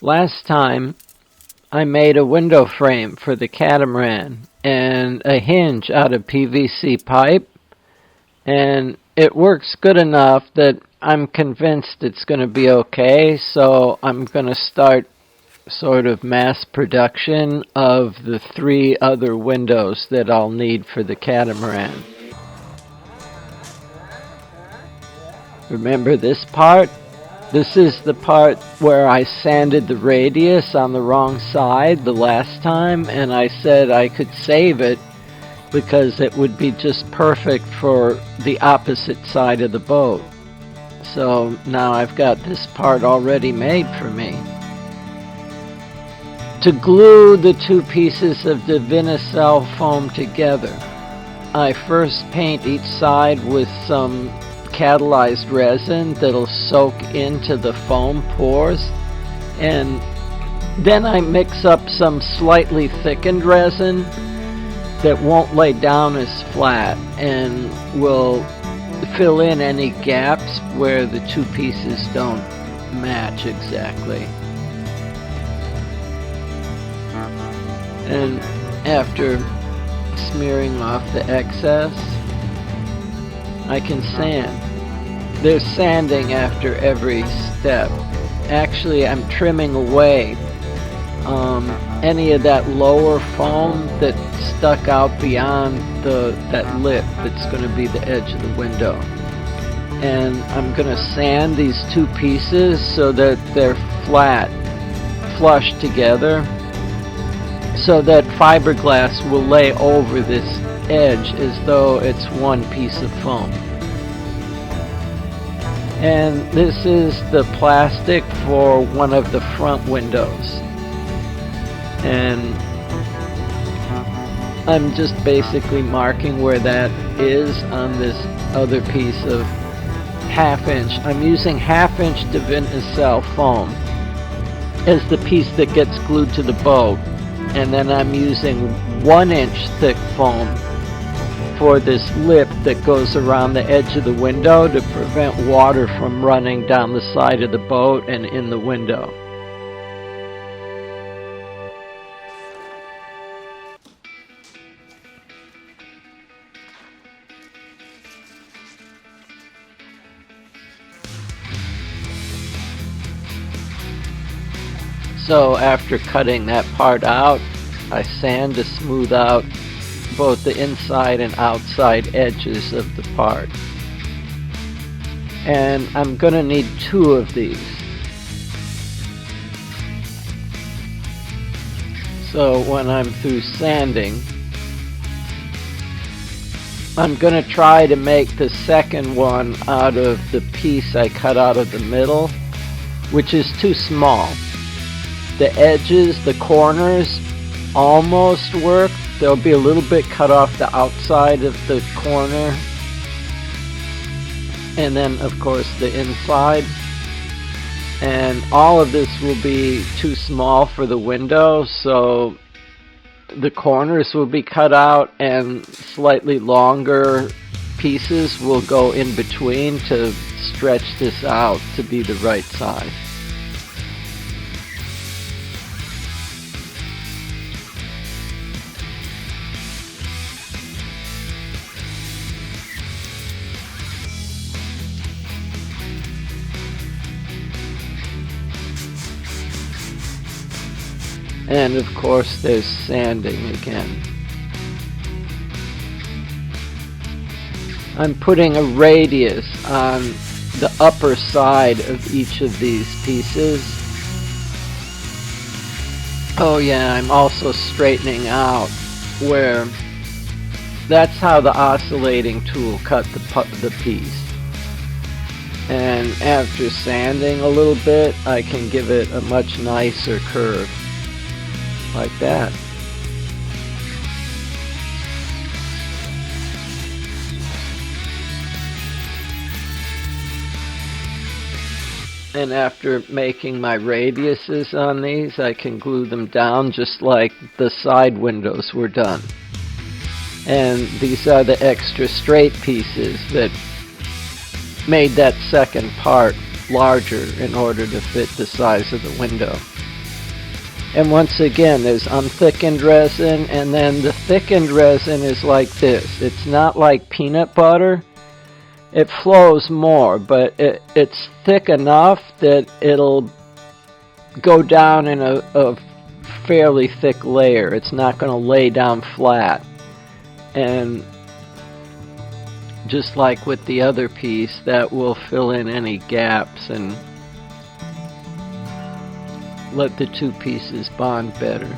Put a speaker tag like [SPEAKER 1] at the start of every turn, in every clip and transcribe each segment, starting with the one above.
[SPEAKER 1] Last time I made a window frame for the Catamaran and a hinge out of PVC pipe, and it works good enough that I'm convinced it's going to be okay, so I'm going to start sort of mass production of the 3 other windows that I'll need for the Catamaran. Remember this part? This is the part where I sanded the radius on the wrong side the last time, and I said I could save it because it would be just perfect for the opposite side of the boat. So now I've got this part already made for me. To glue the 2 pieces of Divinycell foam together, I first paint each side with some catalyzed resin that'll soak into the foam pores, and then I mix up some slightly thickened resin that won't lay down as flat and will fill in any gaps where the 2 pieces don't match exactly. And after smearing off the excess, I can sand. There's sanding after every step. Actually, I'm trimming away any of that lower foam that stuck out beyond that lip that's going to be the edge of the window. And I'm going to sand these 2 pieces so that they're flat, flush together, so that fiberglass will lay over this edge as though it's one piece of foam. And this is the plastic for one of the front windows. And I'm just basically marking where that is on this other piece of 1/2 inch. I'm using 1/2 inch Divinycell foam as the piece that gets glued to the boat. And then I'm using 1 inch thick foam for this lip that goes around the edge of the window to prevent water from running down the side of the boat and in the window. So after cutting that part out, I sand to smooth out both the inside and outside edges of the part. And I'm going to need 2 of these. So when I'm through sanding, I'm going to try to make the second one out of the piece I cut out of the middle, which is too small. The edges, the corners, almost work. There'll be a little bit cut off the outside of the corner, and then of course the inside. And all of this will be too small for the window, so the corners will be cut out and slightly longer pieces will go in between to stretch this out to be the right size. And of course there's sanding again. I'm putting a radius on the upper side of each of these pieces. Oh yeah, I'm also straightening out where that's how the oscillating tool cut the piece. And after sanding a little bit, I can give it a much nicer curve. Like that. And after making my radiuses on these, I can glue them down just like the side windows were done. And these are the extra straight pieces that made that second part larger in order to fit the size of the window. And once again, there's unthickened resin, and then the thickened resin is like this. It's not like peanut butter. It flows more, but it's thick enough that it'll go down in a fairly thick layer. It's not going to lay down flat. And just like with the other piece, that will fill in any gaps and let the two pieces bond better.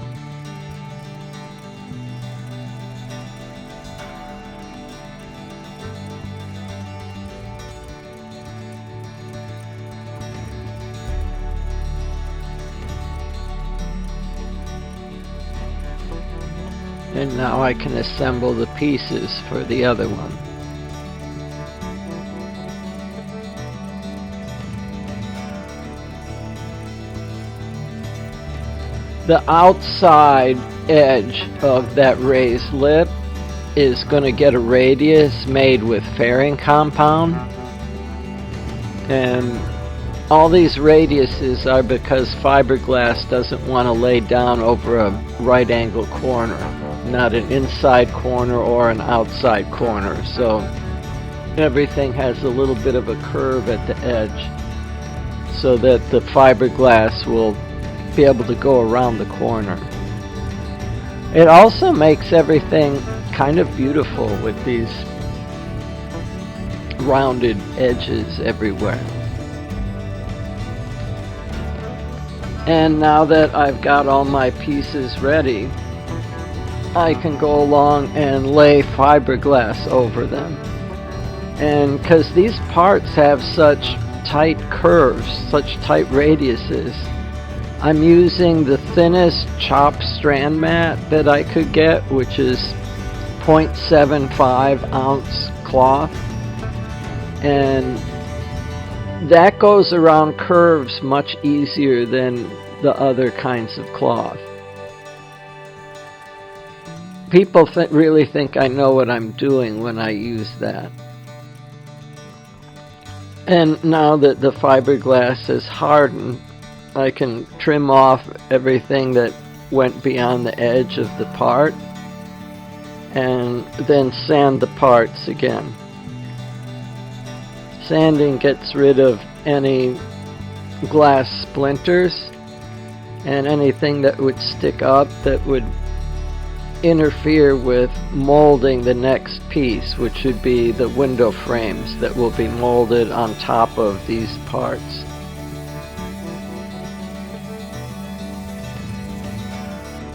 [SPEAKER 1] And now I can assemble the pieces for the other one. The outside edge of that raised lip is going to get a radius made with fairing compound. And all these radiuses are because fiberglass doesn't want to lay down over a right angle corner, not an inside corner or an outside corner. So everything has a little bit of a curve at the edge so that the fiberglass will be able to go around the corner. It also makes everything kind of beautiful with these rounded edges everywhere. And now that I've got all my pieces ready, I can go along and lay fiberglass over them. And because these parts have such tight curves, such tight radiuses, I'm using the thinnest chopped strand mat that I could get, which is 0.75 ounce cloth. And that goes around curves much easier than the other kinds of cloth. People really think I know what I'm doing when I use that. And now that the fiberglass has hardened, I can trim off everything that went beyond the edge of the part and then sand the parts again. Sanding gets rid of any glass splinters and anything that would stick up that would interfere with molding the next piece, which would be the window frames that will be molded on top of these parts.